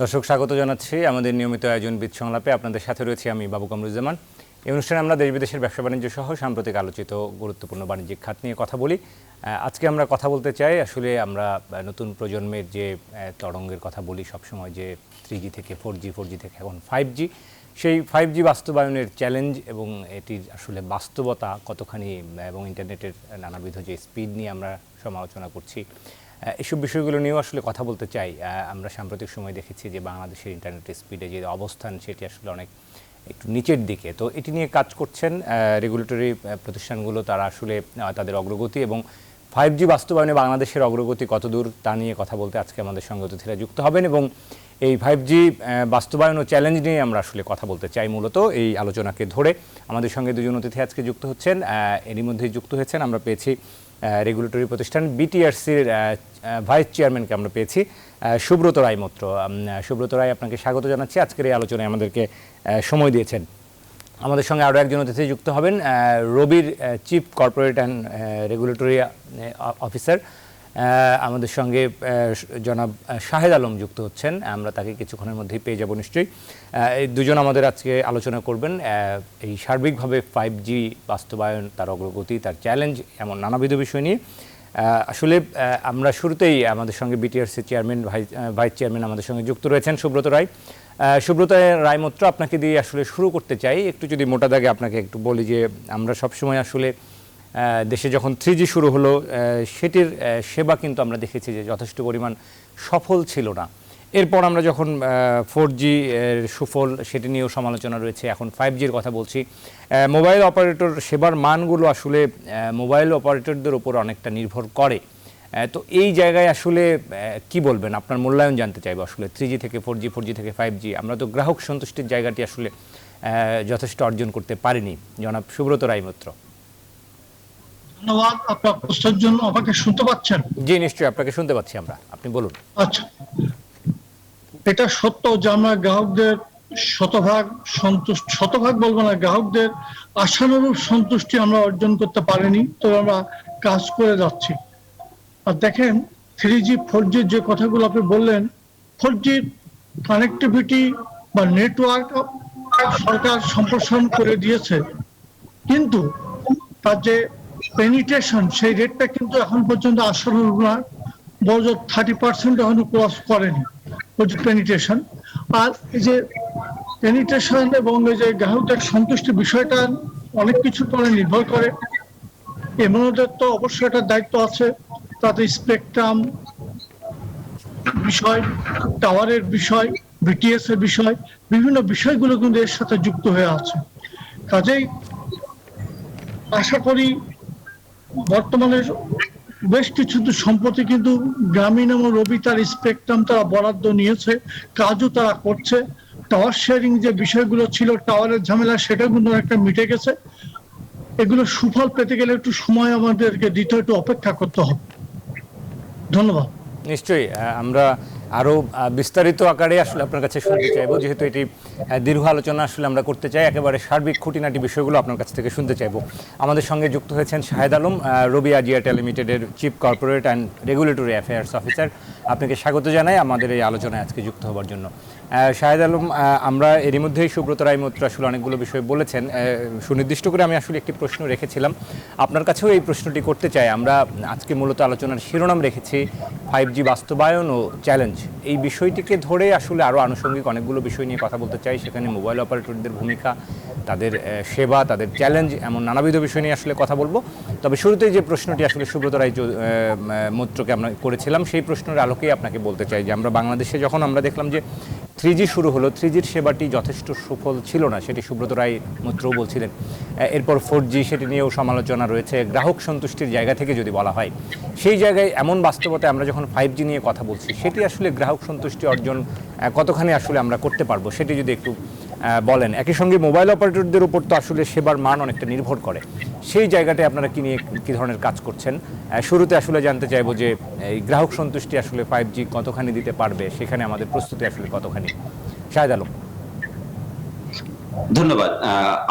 দর্শক স্বাগত জানাচ্ছি আমাদের নিয়মিত আয়োজন বিদ সংলাপে। আপনাদের সাথে রয়েছে আমি বাবু কামরুজ্জামান। এই অনুষ্ঠানে আমরা দেশ বিদেশের ব্যবসা বাণিজ্য সহ সাম্প্রতিক আলোচিত গুরুত্বপূর্ণ বাণিজ্যিক খাত নিয়ে কথা বলি। আজকে আমরা কথা বলতে চাই, আসলে আমরা নতুন প্রজন্মের যে তরঙ্গের কথা বলি সবসময়, যে 3G থেকে 4G থেকে এখন 5G, সেই 5G বাস্তবায়নের চ্যালেঞ্জ এবং এটির আসলে বাস্তবতা কতখানি, এবং ইন্টারনেটের নানাবিধ যে স্পিড নিয়ে আমরা সমালোচনা করছি, এসব বিষয়গুলো নিয়েও আসলে কথা বলতে চাই। আমরা সাম্প্রতিক সময় দেখেছি যে বাংলাদেশের ইন্টারনেটের স্পিডে যে অবস্থান সেটি আসলে অনেক একটু নিচের দিকে। তো এটি নিয়ে কাজ করছেন রেগুলেটরি প্রতিষ্ঠানগুলো, তারা আসলে তাদের অগ্রগতি এবং 5G বাস্তবায়নে বাংলাদেশের অগ্রগতি কতদূর তা নিয়ে কথা বলতে আজকে আমাদের সঙ্গে অতিথিরা যুক্ত হবেন, এবং এই 5G বাস্তবায়ন ও চ্যালেঞ্জ নিয়ে আমরা আসলে কথা বলতে চাই। মূলত এই আলোচনাকে ধরে আমাদের সঙ্গে দুজন অতিথি আজকে যুক্ত হচ্ছেন। এরই মধ্যেই যুক্ত হয়েছেন, আমরা পেয়েছি রেগুলেটরি প্রতিষ্ঠান বিটিআরসির ভাইস চেয়ারম্যানকে আমরা পেয়েছি সুব্রত রায় মৈত্র। সুব্রত রায়, আপনাকে স্বাগত জানাচ্ছি, আজকের এই আলোচনায় আমাদেরকে সময় দিয়েছেন। আমাদের সঙ্গে আরও একজন অতিথি যুক্ত হবেন, রবির chief corporate and regulatory officer, আমাদের সঙ্গে জনাব শাহেদ আলম যুক্ত হচ্ছেন। আমরা তাকে কিছুক্ষণের মধ্যেই পেয়ে যাব নিশ্চয়ই। এই দুজন আমাদের আজকে আলোচনা করবেন এই সার্বিকভাবে 5G বাস্তবায়ন, তার অগ্রগতি, তার চ্যালেঞ্জ, এমন নানাবিধ বিষয় নিয়ে। আসলে আমরা শুরুতেই আমাদের সঙ্গে বিটিআরসি চেয়ারম্যান, ভাইস চেয়ারম্যান আমাদের সঙ্গে যুক্ত রয়েছেন সুব্রত রায়। সুব্রত রায় মৈত্র, আপনাকে দিয়ে আসলে শুরু করতে চাই। একটু যদি মোটা দাগে আপনাকে একটু বলি যে আমরা সবসময় আসলে দেশে যখন 3G শুরু হলো, সেটির সেবা কিন্তু আমরা দেখেছি যে যথেষ্ট পরিমাণ সফল ছিল না। এরপর আমরা যখন 4G এর সুফল, সেটি নিয়েও সমালোচনা রয়েছে। এখন 5Gর কথা বলছি। মোবাইল অপারেটর সেবার মানগুলো আসলে মোবাইল অপারেটরদের উপর অনেকটা নির্ভর করে। তো এই জায়গায় আসলে কি বলবেন, আপনার মূল্যায়ন জানতে চাইব। আসলে 3G থেকে 4G থেকে 5G আমরা তো গ্রাহক সন্তুষ্টির জায়গাটি আসলে যথেষ্ট অর্জন করতে পারিনি। জনাব সুব্রত রায় মৈত্র। ধন্যবাদ আপনার প্রশ্নের জন্য। আমাকে শুনতে পাচ্ছেন? জি নিশ্চয়ই, আপনাকে শুনতে পাচ্ছি আমরা, আপনি বলুন। আচ্ছা, এটা সত্য যে আমরা গ্রাহকদের শতভাগ বলবো না, গ্রাহকদের আশানুরূপ সন্তুষ্টি আমরা অর্জন করতে পারিনি, তো আমরা কাজ করে যাচ্ছি। আর দেখেন, 3G 4G যে কথাগুলো আপনি বললেন, 4G কানেক্টিভিটি বা নেটওয়ার্ক সরকার সম্প্রসারণ করে দিয়েছে, কিন্তু তার যে পেনিট্রেশন, সেই রেটটা কিন্তু এখন পর্যন্ত আশানুরূপ না। বড় 30% এখনো ক্রস করেনি পেনিট্রেশন। আর এই যে পেনিট্রেশন এবং এই যে গ্রাহকদের সন্তুষ্টি বিষয়টা অনেক কিছুর পরে নির্ভর করে। এমনদের তো অবশ্যই একটা দায়িত্ব আছে, তাদের স্পেকট্রাম বিষয়, টাওয়ারের বিষয়, বিটিএস এর বিষয়, বিভিন্ন বিষয়গুলো কিন্তু এর সাথে যুক্ত হয়ে আছে। কাজেই আশা করি বর্তমানে বেশ কিছু সম্প্রতি কিন্তু গ্রামীণ এবং রবি তার স্পেকট্রাম তারা বরাদ্দ নিয়েছে, কাজও তারা করছে। টাওয়ার শেয়ারিং যে বিষয়গুলো ছিল, টাওয়ারের ঝামেলা, সেটা কিন্তু একটা মিটে গেছে। এগুলো সুফল পেতে গেলে একটু সময় আমাদেরকে দিতে, একটু অপেক্ষা করতে হবে। ধন্যবাদ। নিশ্চয়ই আমরা আরও বিস্তারিত আকারে আসলে আপনার কাছে শুনতে চাইবো, যেহেতু এটি দীর্ঘ আলোচনা আসলে আমরা করতে চাই। একেবারে সার্বিক খুঁটিনাটি বিষয়গুলো আপনার কাছ থেকে শুনতে চাইবো। আমাদের সঙ্গে যুক্ত হয়েছেন শাহেদ আলম, রবি আজিয়াটা লিমিটেডের chief corporate and regulatory affairs officer. আপনাকে স্বাগত জানাই আমাদের এই আলোচনায় আজকে যুক্ত হওয়ার জন্য। শাহেদ আলম, আমরা এরই মধ্যেই সুব্রত রায় মৈত্র আসলে অনেকগুলো বিষয় বলেছেন। সুনির্দিষ্ট করে আমি আসলে একটি প্রশ্ন রেখেছিলাম, আপনার কাছেও এই প্রশ্নটি করতে চাই। আমরা আজকে মূলত আলোচনার শিরোনাম রেখেছি 5G বাস্তবায়ন ও চ্যালেঞ্জ। এই বিষয়টিকে ধরে আসলে আরও আনুষঙ্গিক অনেকগুলো বিষয় নিয়ে কথা বলতে চাই। সেখানে মোবাইল অপারেটরদের ভূমিকা, তাদের সেবা, তাদের চ্যালেঞ্জ, এমন নানাবিধ বিষয় নিয়ে আসলে কথা বলবো। তবে শুরুতেই যে প্রশ্নটি আসলে সুব্রত রায় মৈত্রকে আমরা করেছিলাম, সেই প্রশ্নের আলোকেই আপনাকে বলতে চাই যে আমরা বাংলাদেশে যখন আমরা দেখলাম যে 3G শুরু হলো, 3Gর সেবাটি যথেষ্ট সুফল ছিল না, সেটি সুব্রত রায় মৈত্রও বলছিলেন। এরপর 4G, সেটি নিয়েও সমালোচনা রয়েছে। গ্রাহক সন্তুষ্টির জায়গা থেকে যদি বলা হয়, সেই জায়গায় এমন বাস্তবতায় আমরা যখন 5G নিয়ে কথা বলছি, সেটি আসলে গ্রাহক সন্তুষ্টি অর্জন কতখানি আসলে আমরা করতে পারবো, সেটি যদি একটু বলেন। একই সঙ্গে মোবাইল অপারেটরদের উপর তো আসলে সেবার মান অনেকটা নির্ভর করে, সেই জায়গাটায় আপনারা কি নিয়ে কী ধরনের কাজ করছেন? শুরুতে আসলে জানতে চাইবো যে এই গ্রাহক সন্তুষ্টি আসলে 5G কতখানি দিতে পারবে, সেখানে আমাদের প্রস্তুতি আসলে কতখানি। শাহেদ আলম। ধন্যবাদ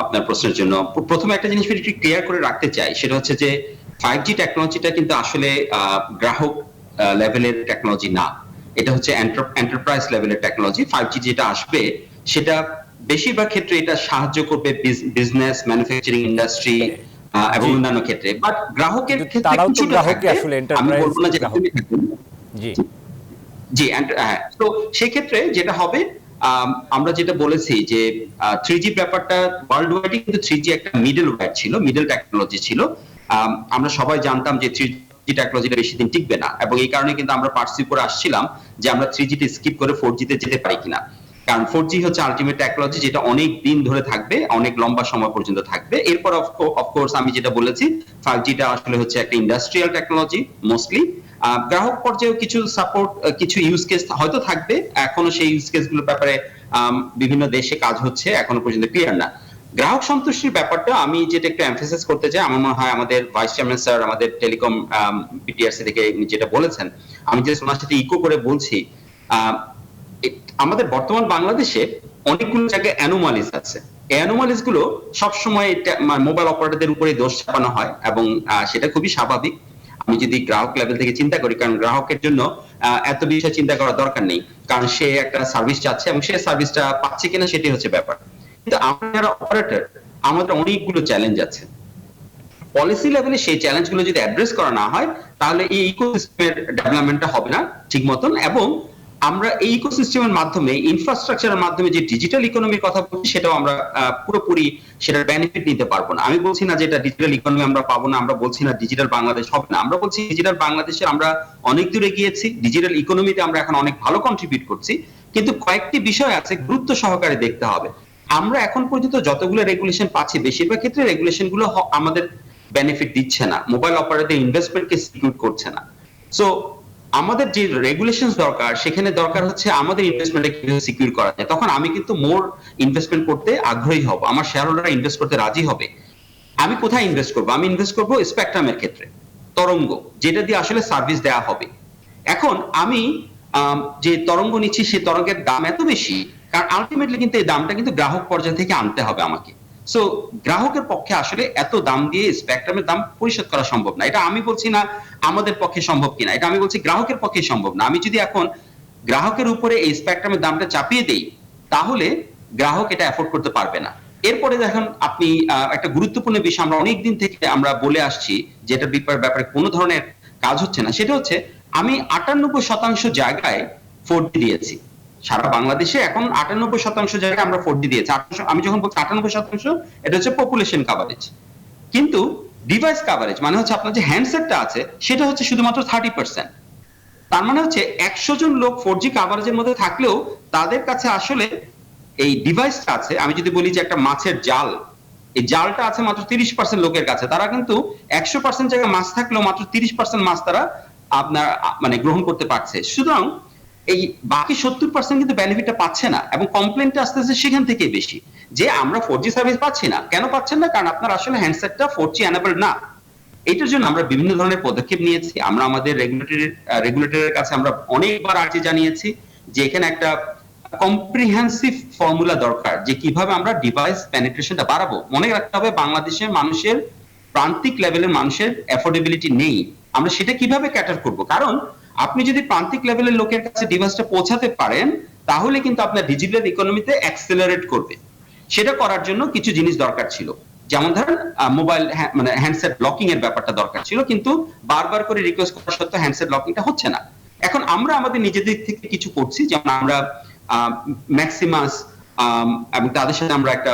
আপনার প্রশ্নের জন্য। প্রথমে একটা জিনিস একটু ক্লিয়ার করে রাখতে চাই, সেটা হচ্ছে যে 5G টেকনোলজিটা কিন্তু আসলে গ্রাহক লেভেলের টেকনোলজি না। এটা হচ্ছে এন্টারপ্রাইজ লেভেলের টেকনোলজি। 5G যেটা আসবে সেটা বেশিরভাগ ক্ষেত্রে এটা সাহায্য করবে বিজনেস, ম্যানুফ্যাকচারিং ইন্ডাস্ট্রি এবং জি। অন্যান্য ক্ষেত্রে, বাট গ্রাহকের কিন্তু ক্ষেত্রে তারাও তো কিছুটা গ্রাহককে থাকবে। আসলে আমি এন্টারপ্রাইজ বলবো না যে গ্রাহক। একদমই থাকবে না। জি। জি, হ্যাঁ, তো সেক্ষেত্রে যেটা হবে, আমরা যেটা বলেছি যে 3G ব্যাপারটা ওয়ার্ল্ড ওয়াইড, কিন্তু 3G একটা মিডল ওয়্যার ছিল, মিডল টেকনোলজি ছিল। আমরা সবাই জানতাম যে 3G টেকনোলজিটা বেশি দিন টিকবে না, এবং এই কারণে কিন্তু আমরা পার্সিউ করে আসছিলাম যে আমরা 3G তে স্কিপ করে 4G তে যেতে পারি কিনা। কারণ 4G হচ্ছে আলটিমেট টেকনোলজি, যেটা অনেক দিন ধরে থাকবে, অনেক লম্বা সময় পর্যন্ত থাকবে। এরপর অফকোর্স আমি যেটা বলেছি 5G টা আসলে হচ্ছে একটা ইন্ডাস্ট্রিয়াল টেকনোলজি মোস্টলি। গ্রাহক পর্যায়েও কিছু সাপোর্ট, কিছু ইউজ কেস হয়তো থাকবে, এখনো সেই ইউজ কেস গুলোর ব্যাপারে বিভিন্ন দেশে কাজ হচ্ছে, এখনো পর্যন্ত ক্লিয়ার না। গ্রাহক সন্তুষ্টির ব্যাপারটা আমি যেটা একটু এমফেসিস করতে চাই, আমার মনে হয় আমাদের ভাইস চেয়ারম্যান স্যার আমাদের টেলিকম বিটিআরসি থেকে যেটা বলেছেন, আমি যে ওনার সাথে ইকো করে বলছি, আমাদের বর্তমান বাংলাদেশে অনেকগুলো জায়গায় অ্যানোমালিস আছে। এই অ্যানোমালিস গুলো সবসময় মোবাইল অপারেটরদের উপরে দোষ চাপানো হয়, এবং সেটা খুবই স্বাভাবিক। আমি যদি গ্রাহক লেভেল থেকে চিন্তা করি, কারণ গ্রাহকের জন্য এত বিষয় চিন্তা করার দরকার নেই, কারণ সে একটা সার্ভিস চাচ্ছে এবং সে সার্ভিসটা পাচ্ছে কিনা সেটাই হচ্ছে ব্যাপার। কিন্তু আমরা যারা অপারেটর, আমাদের অনেকগুলো চ্যালেঞ্জ আছে। পলিসি লেভেলে সেই চ্যালেঞ্জগুলো যদি অ্যাড্রেস করা না হয়, তাহলে এই ইকোসিস্টেমের ডেভেলপমেন্টটা হবে না ঠিক মতন, এবং আমরা এই ইকোসিস্টেমের মাধ্যমে, ইনফ্রাস্ট্রাকচারের মাধ্যমে যে ডিজিটাল ইকোনমির কথা বলছি, সেটাও আমরা পুরোপুরি সেটার বেনিফিট নিতে পারবো না। আমি বলছি না যে এটা ডিজিটাল ইকোনমি আমরা পাবো না, আমরা বলছি না ডিজিটাল বাংলাদেশ হবে না, আমরা বলছি ডিজিটাল বাংলাদেশে আমরা অনেক দূরে গিয়েছি, ডিজিটাল ইকোনমিতে আমরা এখন অনেক ভালো কন্ট্রিবিউট করছি, কিন্তু কয়েকটি বিষয় আছে গুরুত্ব সহকারে দেখতে হবে। আমরা এখন পর্যন্ত যতগুলো রেগুলেশন পাচ্ছি, বেশিরভাগ ক্ষেত্রে রেগুলেশন গুলো আমাদের বেনিফিট দিচ্ছে না, মোবাইল অপারেটর ইনভেস্টমেন্টকে সিকিউর করছে না। সো আমাদের যে রেগুলেশন দরকার, সেখানে দরকার হচ্ছে আমাদের ইনভেস্টমেন্টে কিভাবে সিকিউর করা যায়। তখন আমি কিন্তু মোর ইনভেস্টমেন্ট করতে আগ্রহী হব, আমার শেয়ার হোল্ডাররা ইনভেস্ট করতে রাজি হবে। আমি কোথায় ইনভেস্ট করব? আমি ইনভেস্ট করব স্পেকট্রামের ক্ষেত্রে, তরঙ্গ, যেটা দিয়ে আসলে সার্ভিস দেওয়া হবে। এখন আমি যে তরঙ্গ নিচ্ছি, সেই তরঙ্গের দাম এত বেশি, কারণ আলটিমেটলি কিন্তু এই দামটা কিন্তু গ্রাহক পর্যায় থেকে আনতে হবে আমাকে। সো গ্রাহকের পক্ষে আসলে এত দাম দিয়ে স্পেকট্রামের দাম পরিশোধ করা সম্ভব না। এটা আমি বলছি না আমাদের পক্ষে সম্ভব কিনা, এটা আমি বলছি গ্রাহকের পক্ষে সম্ভব না। আমি যদি এখন গ্রাহকের উপরে এই স্পেকট্রামের দামটা চাপিয়ে দেই, তাহলে গ্রাহক এটা অ্যাফোর্ড করতে পারবে না। এরপরে দেখেন আপনি, একটা গুরুত্বপূর্ণ বিষয় আমরা অনেক দিন থেকে আমরা বলে আসছি, যেটা ব্যাপারে কোনো ধরনের কাজ হচ্ছে না, সেটা হচ্ছে আমি 98% জায়গায় 4G দিয়েছি। সারা বাংলাদেশে এখন 98% জায়গায় আমরা 4G দিয়েছি। আমি যখন বলছি 98%, এটা হচ্ছে পপুলেশন কাভারেজ, কিন্তু ডিভাইস কাভারেজ মানে হচ্ছে আপনার যে হ্যান্ডসেটটা আছে, সেটা হচ্ছে শুধুমাত্র 30%। তার মানে হচ্ছে 100 জন লোক 4G কাভারেজের মধ্যে থাকলেও তাদের কাছে আসলে এই ডিভাইসটা আছে। আমি যদি বলি যে একটা মাছের জাল, এই জালটা আছে মাত্র 30% লোকের কাছে, তারা কিন্তু 100% জায়গায় মাছ থাকলেও মাত্র 30% মাছ তারা আপনার মানে গ্রহণ করতে পারছে। সুতরাং এই বাকি 70% কিন্তু বেনিফিটটা পাচ্ছে না, এবং কমপ্লেইনটা আস্তে আস্তে সেখান থেকে বেশি, যে আমরা 4G সার্ভিস পাচ্ছি না। কেন পাচ্ছেন না? কারণ আপনার আসলে হ্যান্ডসেটটা 4G এনেবল না। এটার জন্য আমরা বিভিন্ন ধরনের পদক্ষেপ নিয়েছি। আমরা আমাদের রেগুলেটরের কাছে আমরা অনেকবার আর্জি জানিয়েছি যে এখানে একটা কম্প্রিহেন্সিভ ফর্মুলা দরকার, যে কিভাবে আমরা ডিভাইস পেনিট্রেশনটা বাড়াবো। মনে রাখতে হবে বাংলাদেশের মানুষের, প্রান্তিক লেভেলের মানুষের অ্যাফোর্ডেবিলিটি নেই। আমরা সেটা কিভাবে ক্যাটার করব? কারণ আপনি যদি প্রান্তিক লেভেলের লোকের কাছে ডিভাইসটা পৌঁছাতে পারেন, তাহলে কিন্তু আপনার ডিজিটাল ইকোনমিতে অ্যাক্সেলারেট করবে। সেটা করার জন্য কিছু জিনিস দরকার ছিল, যেমন ধরেন মোবাইল মানে হ্যান্ডসেট লকিং এর ব্যাপারটা দরকার ছিল, কিন্তু বারবার করে রিকোয়েস্ট করা সত্ত্বেও হ্যান্ডসেট লকিংটা হচ্ছে না। এখন আমরা আমাদের নিজেদের থেকে কিছু করছি, যেমন আমরা ম্যাক্সিমাস এবং তাদের সাথে আমরা একটা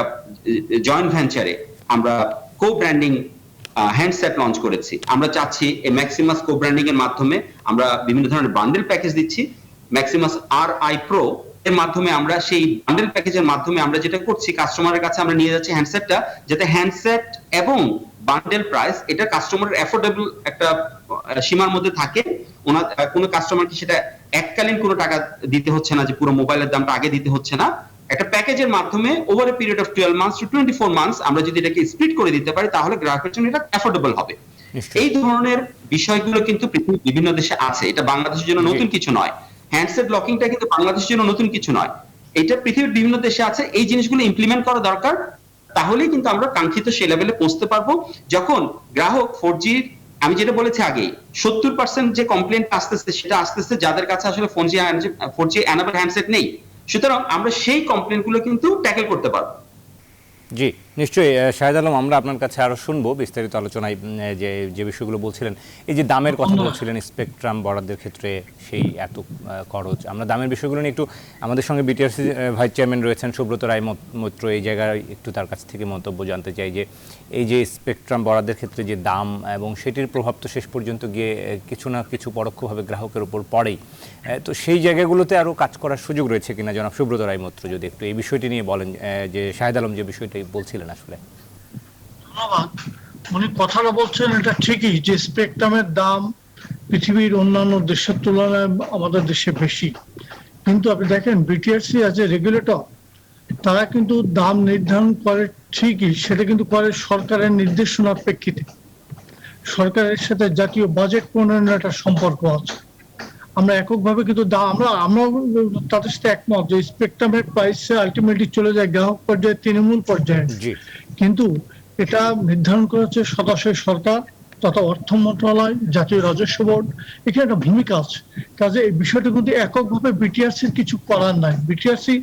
জয়েন্ট ভেঞ্চারে আমরা কো ব্র্যান্ডিং হ্যান্ডসেট লঞ্চ করেছি। আমরা চাচ্ছি এই ম্যাক্সিমাস কো ব্র্যান্ডিং এর মাধ্যমে আমরা বিভিন্ন ধরনের বান্ডেল প্যাকেজ দিচ্ছি। ম্যাক্সিমাস RI Pro এর মাধ্যমে আমরা সেই বান্ডেল প্যাকেজের মাধ্যমে আমরা যেটা করছি, কাস্টমারের কাছে আমরা নিয়ে যাচ্ছি হ্যান্ডসেটটা, যাতে হ্যান্ডসেট এবং বান্ডেল প্রাইস এটা কাস্টমারের অ্যাফোর্ডেবল একটা সীমার মধ্যে থাকে। ওনার কোনো কাস্টমারকে সেটা এককালীন কোনো টাকা দিতে হচ্ছে না, যে পুরো মোবাইলের দামটা আগে দিতে হচ্ছে না। একটা প্যাকেজের মাধ্যমে over a period of 12 months to 24 months আমরা যদি এটাকে স্প্লিট করে দিতে পারি, তাহলে গ্রাহকের জন্য এটা অ্যাফোর্ডেবল হবে। এই ধরনের বিষয়গুলো কিন্তু পৃথিবীর বিভিন্ন দেশে আছে, এটা বাংলাদেশের জন্য নতুন কিছু নয়। হ্যান্ডসেট লকিংটা কিন্তু বাংলাদেশের জন্য নতুন কিছু নয়, এটা পৃথিবীর বিভিন্ন দেশে আছে। এই জিনিসগুলো ইমপ্লিমেন্ট করা দরকার, তাহলেই কিন্তু আমরা কাঙ্ক্ষিত সেই লেভেলে পৌঁছতে পারবো, যখন গ্রাহক 4G আমি যেটা বলেছি আগেই, 70% যে কমপ্লেন্ট আসতেছে সেটা আসতেছে যাদের কাছে আসলে 4G এনাবল হ্যান্ডসেট নেই। সুতরাং আমরা সেই কমপ্লেন্ট গুলো কিন্তু ট্যাকেল করতে পারবো। জি, নিশ্চয়ই শাহেদ আলম, আমরা আপনার কাছে আরো শুনবো বিস্তারিত আলোচনায়। যে যে বিষয়গুলো বলছিলেন, এই যে দামের কথা বলছিলেন, স্পেকট্রাম বরাদ্দের ক্ষেত্রে সেই এত খরচ, আমরা দামের বিষয়গুলো নিয়ে একটু, আমাদের সঙ্গে বিটিআরসি ভাইস চেয়ারম্যান রয়েছেন সুব্রত রায় মৈত্র, এই জায়গায় একটু তার কাছ থেকে মন্তব্য জানতে চাই যে এই যে স্পেকট্রাম বরাদ্দের ক্ষেত্রে যে দাম এবং সেটির প্রভাব তো শেষ পর্যন্ত গিয়ে কিছু না কিছু পরোক্ষভাবে গ্রাহকের উপর পড়েই, তো সেই জায়গাগুলোতে আরও কাজ করার সুযোগ রয়েছে কিনা জনাব সুব্রত রায় মৈত্র যদি একটু এই বিষয়টি নিয়ে বলেন, যে শাহেদ আলম যে বিষয়টি বলছিলেন আসলে। ধন্যবাদ। উনি কথাটা বলছেন এটা ঠিকই যে স্পেকট্রামের দাম পৃথিবীর অন্যান্য দেশের তুলনায় আমাদের দেশে বেশি, কিন্তু আপনি দেখেন বিটিআরসি অ্যাজ এ রেগুলেটর তারা কিন্তু দাম নির্ধারণ করে ঠিকই, সেটা কিন্তু করে সরকারের নির্দেশনার প্রেক্ষিতে। সরকারের সাথে জাতীয় বাজেট প্রণয়নের একটা সম্পর্ক আছে। আমরা এককভাবে কিন্তু আমরা তাদের সাথে একমত যে স্পেকট্রামের প্রাইস আলটিমেটলি চলে যায় গ্রাহক পর্যায়ে, তৃণমূল পর্যায়ে, জি, কিন্তু এটা নির্ধারণ করেছে সদস্য সরকার তথা অর্থ মন্ত্রণালয়, জাতীয় রাজস্ব বোর্ড, এখানে একটা ভূমিকা আছে। কাজে এই বিষয়টা কিন্তু এককভাবে বিটিআরসির কিছু করার নাই। বিটিআরসি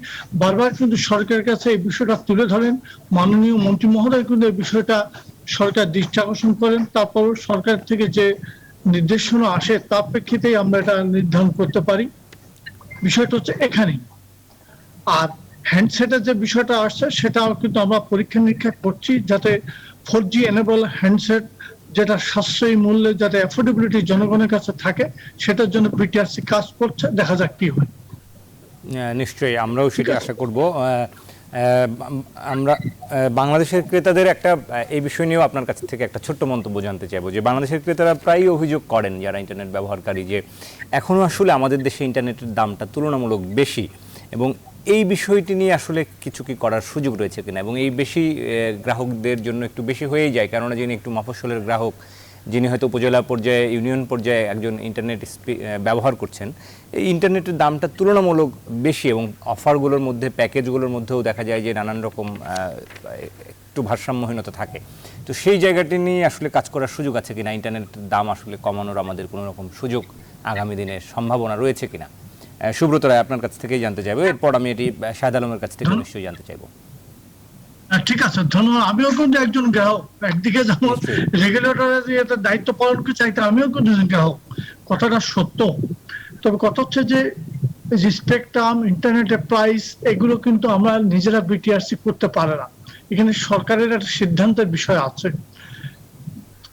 বারবার কিন্তু সরকারের কাছে এই বিষয়টা তুলে ধরেন, মাননীয় মন্ত্রী মহোদয় কিন্তু এই বিষয়টা সরকার দৃষ্টি আকর্ষণ করেন, তারপর সরকার থেকে যে নির্দেশনা আসে তার প্রেক্ষিতেই আমরা এটা নির্ধারণ করতে পারি। বিষয়টা হচ্ছে এখানেই। আর হ্যান্ডসেটের যে বিষয়টা আসছে সেটাও কিন্তু আমরা পরীক্ষা নিরীক্ষা করছি, যাতে 4G এনেবল হ্যান্ডসেট যেটা সাশ্রয়ী মূল্যে যাতে অ্যাফোর্ডেবিলিটি জনগণের কাছে থাকে, সেটার জন্য বিটিআরসি কাজ করছে, দেখা যাক কি হয়। নিশ্চয়ই আমরাও সেটা আশা করব। আমরা বাংলাদেশের ক্রেতাদের একটা এই বিষয় নিয়েও আপনার কাছ থেকে একটা ছোট্ট মন্তব্য জানতে চাইবো, যে বাংলাদেশের ক্রেতারা প্রায়ই অভিযোগ করেন যারা ইন্টারনেট ব্যবহারকারী, যে এখনও আসলে আমাদের দেশে ইন্টারনেটের দামটা তুলনামূলক বেশি, এবং এই বিষয়টি নিয়ে আসলে কিছু কি করার সুযোগ রয়েছে কিনা, এবং এই বেশি গ্রাহকদের জন্য একটু বেশি হয়েই যায়, কেননা যিনি একটু মফস্বলের গ্রাহক, যিনি হয়তো উপজেলা পর্যায়ে, ইউনিয়ন পর্যায়ে একজন ইন্টারনেট ব্যবহার করছেন, এই ইন্টারনেটের দামটা তুলনামূলক বেশি, এবং অফারগুলোর মধ্যে, প্যাকেজগুলোর মধ্যেও দেখা যায় যে নানান রকম একটু ভারসাম্যহীনতা থাকে। তো সেই জায়গাটি নিয়ে আসলে কাজ করার সুযোগ আছে কিনা, ইন্টারনেটের দাম আসলে কমানোর আমাদের কোনো রকম সুযোগ আগামী দিনের সম্ভাবনা রয়েছে কিনা, সুব্রত রায় আপনার কাছ থেকেই জানতে চাইবো, এরপর আমি এটি শাহেদ আলমের কাছ থেকে নিশ্চয়ই জানতে চাইবো। ঠিক আছে, ধন্যবাদ। আমিও কিন্তু একজন গ্রাহক, একদিকে যেমন রেগুলেটরের দায়িত্ব পালন করতে চাইতে, আমিও কিন্তু একজন গ্রাহক, কথাটা সত্য। তবে কথা হচ্ছে যে স্পেকট্রাম, ইন্টারনেটের প্রাইস, এগুলো কিন্তু আমরা নিজেরা বিটিআরসি করতে পারে না, এখানে সরকারের একটা সিদ্ধান্তের বিষয় আছে।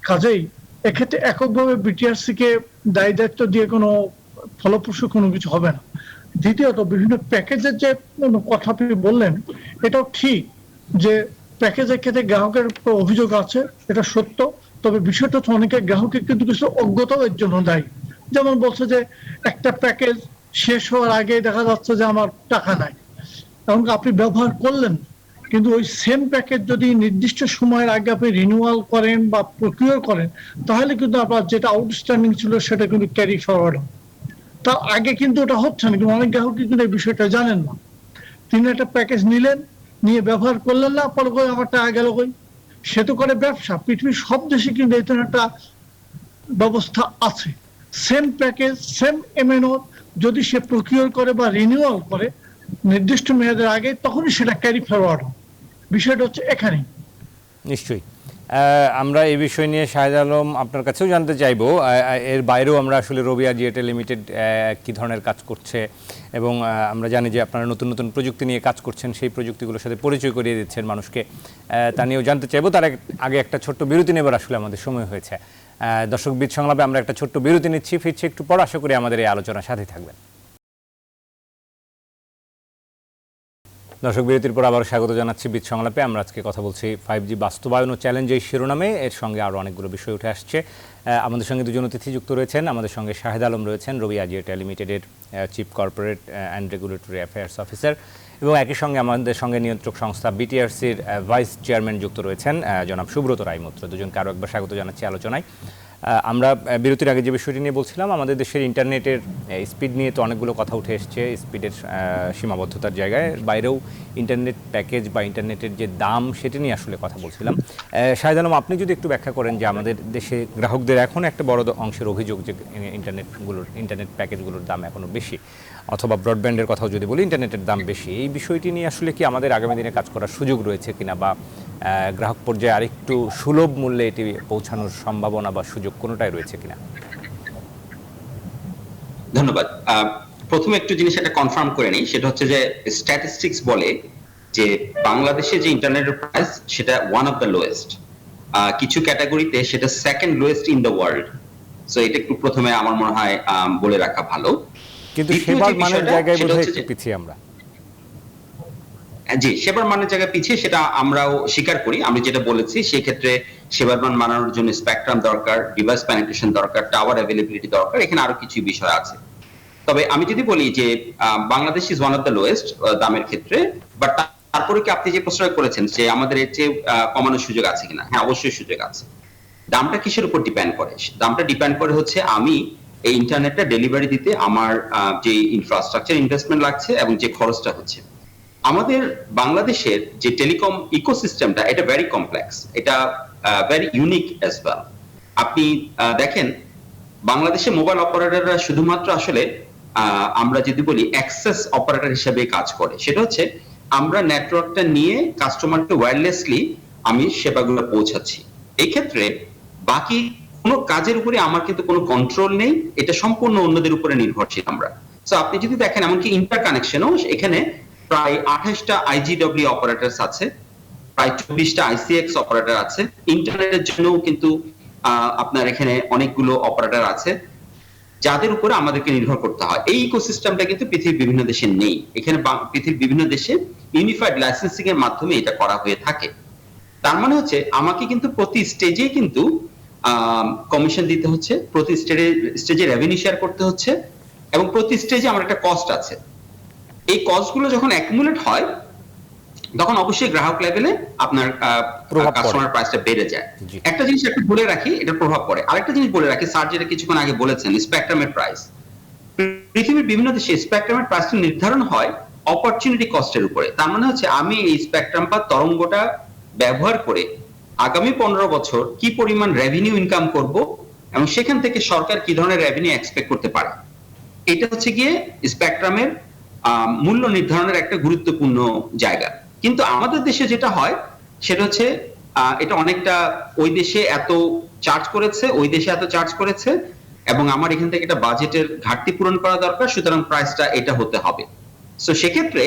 কাজেই এক্ষেত্রে এককভাবে বিটিআরসি কে দায়ী দায়িত্ব দিয়ে কোনো ফলপ্রসূ কোনো কিছু হবে না। দ্বিতীয়ত, বিভিন্ন প্যাকেজের যে কথা আপনি বললেন, এটাও ঠিক যে প্যাকেজের ক্ষেত্রে গ্রাহকের অভিযোগ আছে, এটা সত্য। তবে বিষয়টা হচ্ছে অনেকে গ্রাহকের কিন্তু কিছু অজ্ঞতাও এর জন্য দায়ী। যেমন বলছে যে একটা প্যাকেজ শেষ হওয়ার আগে দেখা যাচ্ছে যে আমার টাকা নাই, এবং আপনি ব্যবহার করলেন, কিন্তু ওই সেম প্যাকেজ যদি নির্দিষ্ট সময়ের আগে আপনি রিনিউয়াল করেন বা প্রক্রিয়া করেন, তাহলে কিন্তু আপনার যেটা আউটস্ট্যান্ডিং ছিল সেটা কিন্তু ক্যারি ফরওয়ার্ড হবে। তার আগে কিন্তু ওটা হচ্ছে না, কিন্তু অনেক গ্রাহক কিন্তু এই বিষয়টা জানেন না। তিনি একটা প্যাকেজ নিলেন, নিয়ে ব্যবহার করলেন না, পরে কই আমার টাকা গেল কই। সে তো করে ব্যবসা, পৃথিবীর সব দেশে কিন্তু এই ধরনের একটা ব্যবস্থা আছে। সেম প্যাকেজ, সেম এমএনও যদি সে প্রকিউর করে বা রিনিউয়াল করে নির্দিষ্ট মেয়াদের আগে, তখনই সেটা ক্যারি ফরওয়ার্ড হয়। বিষয়টা হচ্ছে এখানেই। নিশ্চয়ই আমরা এই বিষয় নিয়ে শাহেদ আলম আপনার কাছেও জানতে চাইবো, এর বাইরেও আমরা আসলে রবিয়া জিএটে লিমিটেড কী ধরনের কাজ করছে, এবং আমরা জানি যে আপনারা নতুন নতুন প্রযুক্তি নিয়ে কাজ করছেন, সেই প্রযুক্তিগুলোর সাথে পরিচয় করিয়ে দিচ্ছেন মানুষকে, তা নিয়েও জানতে চাইবো। তার আগে একটা ছোট্ট বিরতি নেবার আসলে আমাদের সময় হয়েছে। দর্শক বিদ সংলাপে আমরা একটা ছোট্ট বিরতি নিচ্ছি, ফিরছি একটু পর, আশা করি আমাদের এই আলোচনার সাথে থাকবেন। দর্শক বিরতির পর আবার স্বাগত জানাচ্ছি বিদ সংলাপে। আমরা আজকে কথা বলছি 5G বাস্তবায়ন ও চ্যালেঞ্জ এই শিরোনামে। এর সঙ্গে আরও অনেকগুলো বিষয় উঠে আসছে। আমাদের সঙ্গে দুজন অতিথি যুক্ত রয়েছেন। আমাদের সঙ্গে শাহেদ আলম রয়েছেন, রবিয়া জিএটে লিমিটেডের chief corporate and regulatory affairs officer, এবং একই সঙ্গে আমাদের সঙ্গে নিয়ন্ত্রক সংস্থা বিটিআরসির ভাইস চেয়ারম্যান যুক্ত রয়েছেন জনাব সুব্রত রায় মৈত্র। দুজনকে আরও একবার স্বাগত জানাচ্ছি আলোচনায়। আমরা বিরতির আগে যে বিষয়টি নিয়ে বলছিলাম, আমাদের দেশের ইন্টারনেটের স্পিড নিয়ে তো অনেকগুলো কথা উঠে এসছে, স্পিডের সীমাবদ্ধতার জায়গায় বাইরেও ইন্টারনেট প্যাকেজ বা ইন্টারনেটের যে দাম সেটি নিয়ে আসলে কথা বলছিলাম। শাহেদ আলম, আপনি যদি একটু ব্যাখ্যা করেন যে আমাদের দেশে গ্রাহকদের এখন একটা বড় অংশের অভিযোগ যে ইন্টারনেট প্যাকেজগুলোর দাম এখনও বেশি, অথবা ব্রডব্যান্ডের কথাও যদি বলি ইন্টারনেটের দাম বেশি, এই বিষয়টি নিয়ে আসলে কি আমাদের আগামী দিনে কাজ করার সুযোগ রয়েছে কিনা, বা গ্রাহক পর্যায়ে আরেকটু সুলভ মূল্যে এটি পৌঁছানোর সম্ভাবনা বা সুযোগ কোনোটাই রয়েছে কিনা? ধন্যবাদ। প্রথমে একটু জিনিস একটা কনফার্ম করে নিই, সেটা হচ্ছে যে স্ট্যাটিস্টিক্স বলে যে বাংলাদেশে যে ইন্টারনেটের প্রাইস সেটা ওয়ান অফ দ্য লোয়েস্ট, কিছু ক্যাটাগরিতে সেটা second lowest in the world. So এটা একটু প্রথমে আমার মনে হয় বলে রাখা ভালো। কিন্তু সেবার মানের জায়গায় বোধহয় একটু পিছিয়ে আমরা। জি, সেবার মানের জায়গায় পিছিয়ে, সেটা আমরাও স্বীকার করি। আমি যেটা বলেছি সেই ক্ষেত্রে সেবার মান মানানোর জন্য স্পেকট্রাম দরকার, ডিভাইস পেনিট্রেশন দরকার, টাওয়ার অ্যাভেলেবিলিটি দরকার, এখানে আরো কিছু বিষয় আছে। তবে আমি যদি বলি যে Bangladesh is one of the lowest দামের ক্ষেত্রে, বাট তারপরে কি আপনি যে প্রশ্ন করেছেন যে আমাদের এর চেয়ে কমানোর সুযোগ আছে কিনা, হ্যাঁ অবশ্যই সুযোগ আছে। দামটা কিসের উপর ডিপেন্ড করে? দামটা ডিপেন্ড করে হচ্ছে আমি এই ইন্টারনেটটা ডেলিভারি দিতে আমার যে ইনফ্রাস্ট্রাকচার ইনভেস্টমেন্ট লাগছে এবং যে খরচটা হচ্ছে। আমাদের বাংলাদেশের যে টেলিকম ইকোসিস্টেমটা, এটা ভেরি কমপ্লেক্স, এটা ভেরি ইউনিক অ্যাজ ওয়েল। আপনি দেখেন বাংলাদেশে মোবাইল অপারেটররা শুধুমাত্র আসলে আমরা যদি বলি অ্যাক্সেস অপারেটর হিসেবে কাজ করে। সেটা হচ্ছে আমরা নেটওয়ার্কটা নিয়ে কাস্টমারকে ওয়্যারলেসলি আমি সেবাগুলো পৌঁছাচ্ছি। এই ক্ষেত্রে বাকি কোনো কাজের উপরে আমার কিন্তু কোনো কন্ট্রোল নেই, এটা সম্পূর্ণ অন্যদের উপরে নির্ভরশীল আমরা। সো আপনি যদি দেখেন এমনকি ইন্টার কানেকশনও এখানে প্রায় 28টা আইজিডব্লিউ অপারেটরস আছে, প্রায় 24টা আইসিএক্স অপারেটর আছে। ইন্টারনেটের জন্যও কিন্তু আপনার এখানে অনেকগুলো অপারেটর আছে যাদের উপরে আমাদেরকে নির্ভর করতে হয়। এই ইকোসিস্টেমটা কিন্তু পৃথিবীর বিভিন্ন দেশে নেই। এখানে পৃথিবীর বিভিন্ন দেশে ইউনিফাইড লাইসেন্সিং এর মাধ্যমে এটা করা হয়ে থাকে। তার মানে হচ্ছে আমাকে কিন্তু প্রতি স্টেজে কিন্তু কমিশন দিতে হচ্ছে, প্রতি স্টেজে রেভিনিউ শেয়ার করতে হচ্ছে, এবং প্রতি স্টেজে আমার একটা কস্ট আছে। এই কস্টগুলো যখন অ্যাকুমুলেট হয় তখন অবশ্যই গ্রাহক লেভেলে আপনার কাস্টমার প্রাইসটা বেড়ে যায়। একটা জিনিস একটু বলে রাখি, এটা প্রভাব পড়ে। আরেকটা জিনিস বলে রাখি, স্যার যেটা কিছুক্ষণ আগে বলেছেন, স্পেকট্রামের প্রাইস। পৃথিবীর বিভিন্ন দেশে স্পেকট্রামের প্রাইসটা নির্ধারণ হয় অপরচুনিটি কস্টের উপরে। তার মানে হচ্ছে আমি এই স্পেকট্রাম বা তরঙ্গটা ব্যবহার করে আগামী 15 বছর কি পরিমাণ রেভিনিউ ইনকাম করব এবং সেখান থেকে সরকার কি ধরনের রেভিনিউ এক্সপেক্ট করতে পারে, এটা হচ্ছে গিয়ে স্পেকট্রামের মূল্য নির্ধারণের একটা গুরুত্বপূর্ণ জায়গা। কিন্তু আমাদের দেশে যেটা হয় সেটা হচ্ছে এটা অনেকটা ওই দেশে এত চার্জ করেছে, ওই দেশে এত চার্জ করেছে, এবং আমার এখান থেকে একটা বাজেটের ঘাটতি পূরণ করা দরকার, সুতরাং প্রাইসটা এটা হতে হবে। সো সেক্ষেত্রে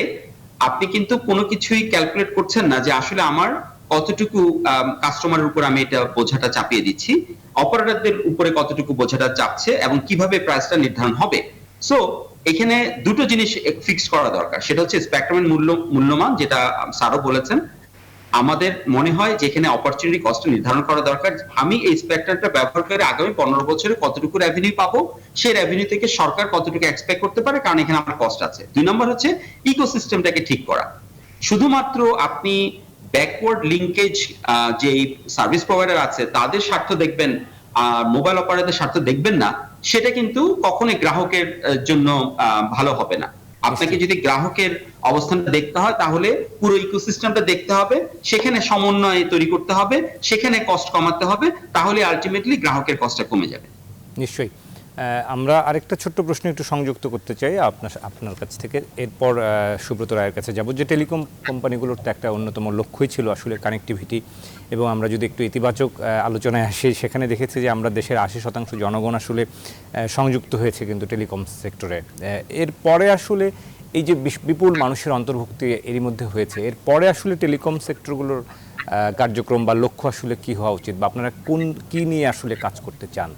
আপনি কিন্তু কোনো কিছুই ক্যালকুলেট করছেন না যে আসলে আমার কতটুকু কাস্টমারের উপর আমি এটা বোঝাটা চাপিয়ে দিচ্ছি, অপারেটরদের উপরে কতটুকু বোঝাটা চাপছে, এবং কিভাবে প্রাইসটা নির্ধারণ হবে। সো এখানে দুটো জিনিস ফিক্স করা দরকার, সেটা হচ্ছে স্পেকট্রামের মূল্যমান, যেটা স্যারও বলেছেন। আমাদের মনে হয় যে এখানে অপরচুনিটি কস্ট নির্ধারণ করা দরকার। আমি এই স্পেকট্রামটা ব্যবহার করে আগামী 15 বছরে কতটুকু রেভিনিউ পাবো, সেই রেভিনিউ থেকে সরকার কতটুকু এক্সপেক্ট করতে পারে, কারণ এখানে আমার কস্ট আছে। 2 নম্বর হচ্ছে ইকোসিস্টেমটাকে ঠিক করা। শুধুমাত্র আপনি ব্যাকওয়ার্ড লিঙ্কেজ যে সার্ভিস প্রোভাইডার আছে তাদের স্বার্থ দেখবেন আর মোবাইল অপারেটরদের স্বার্থ দেখবেন না, সেটা কিন্তু কখনোই গ্রাহকের জন্য ভালো হবে না। আপনাকে যদি গ্রাহকের অবস্থানটা দেখতে হয় তাহলে পুরো ইকোসিস্টেমটা দেখতে হবে, সেখানে সমন্বয় তৈরি করতে হবে, সেখানে কস্ট কমাতে হবে, তাহলে আলটিমেটলি গ্রাহকের কষ্টটা কমে যাবে। নিশ্চয়ই। আমরা আরেকটা ছোট্ট প্রশ্ন একটু সংযুক্ত করতে চাই আপনার কাছ থেকে, এরপর সুব্রত রায়ের কাছে যাব। যে টেলিকম কোম্পানিগুলোর তো একটা অন্যতম লক্ষ্যই ছিল আসলে কানেক্টিভিটি, এবং আমরা যদি একটু ইতিবাচক আলোচনায় আসি, সেখানে দেখেছি যে আমরা দেশের 80% জনগণ আসলে সংযুক্ত হয়েছে কিন্তু টেলিকম সেক্টরে। এরপরে আসলে এই যে বিপুল মানুষের অন্তর্ভুক্তি এরই মধ্যে হয়েছে, এরপরে আসলে টেলিকম সেক্টরগুলোর কার্যক্রম বা লক্ষ্য আসলে কি হওয়া উচিত, বা আপনারা কি নিয়ে আসলে কাজ করতে চান?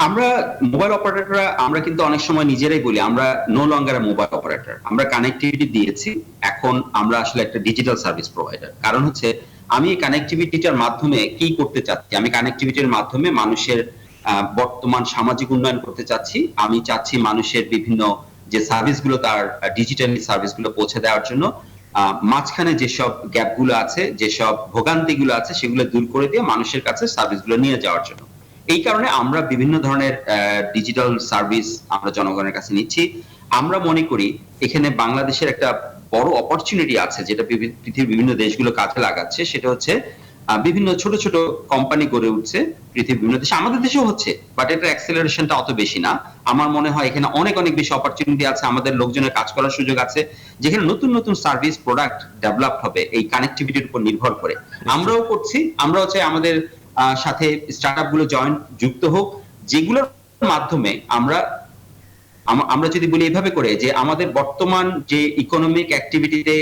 আমরা মোবাইল অপারেটররা আমরা কিন্তু অনেক সময় নিজেরাই বলি আমরা নো লঙ্গার মোবাইল অপারেটর, আমরা কানেক্টিভিটি দিয়েছি, এখন আমরা আসলে একটা ডিজিটাল সার্ভিস প্রোভাইডার। কারণ হচ্ছে আমি এই কানেক্টিভিটিটার মাধ্যমে কি করতে চাচ্ছি, আমি কানেক্টিভিটির মাধ্যমে মানুষের বর্তমান সামাজিক উন্নয়ন করতে চাচ্ছি। আমি চাচ্ছি মানুষের বিভিন্ন যে সার্ভিসগুলো তার ডিজিটালি সার্ভিসগুলো পৌঁছে দেওয়ার জন্য মাঝখানে যেসব গ্যাপগুলো আছে, যেসব ভোগান্তিগুলো আছে, সেগুলো দূর করে দিয়ে মানুষের কাছে সার্ভিসগুলো নিয়ে যাওয়ার জন্য। এই কারণে আমরা বিভিন্ন ধরনের ডিজিটাল সার্ভিস আমরা জনগণের কাছে নিচ্ছি। আমরা মনে করি এখানে বাংলাদেশের একটা বড় অপরচুনিটি আছে, যেটা পৃথিবীর বিভিন্ন দেশগুলো কাজে লাগাচ্ছে। সেটা হচ্ছে বিভিন্ন ছোট ছোট কোম্পানি গড়ে উঠছে পৃথিবীর বিভিন্ন দেশে, আমাদের দেশেও হচ্ছে, বাট এটার অ্যাক্সেলারেশনটা অত বেশি না। আমার মনে হয় এখানে অনেক অনেক বেশি অপরচুনিটি আছে, আমাদের লোকজনের কাজ করার সুযোগ আছে, যেখানে নতুন নতুন সার্ভিস প্রোডাক্ট ডেভেলপ হবে এই কানেক্টিভিটির উপর নির্ভর করে। আমরাও করছি, আমরাও চাই আমাদের সাথে স্টার্টআপ গুলো যুক্ত হোক, যেগুলোর মাধ্যমে আমরা যদি বলি এভাবে করে যে আমাদের বর্তমান যে ইকোনমিক অ্যাক্টিভিটিতে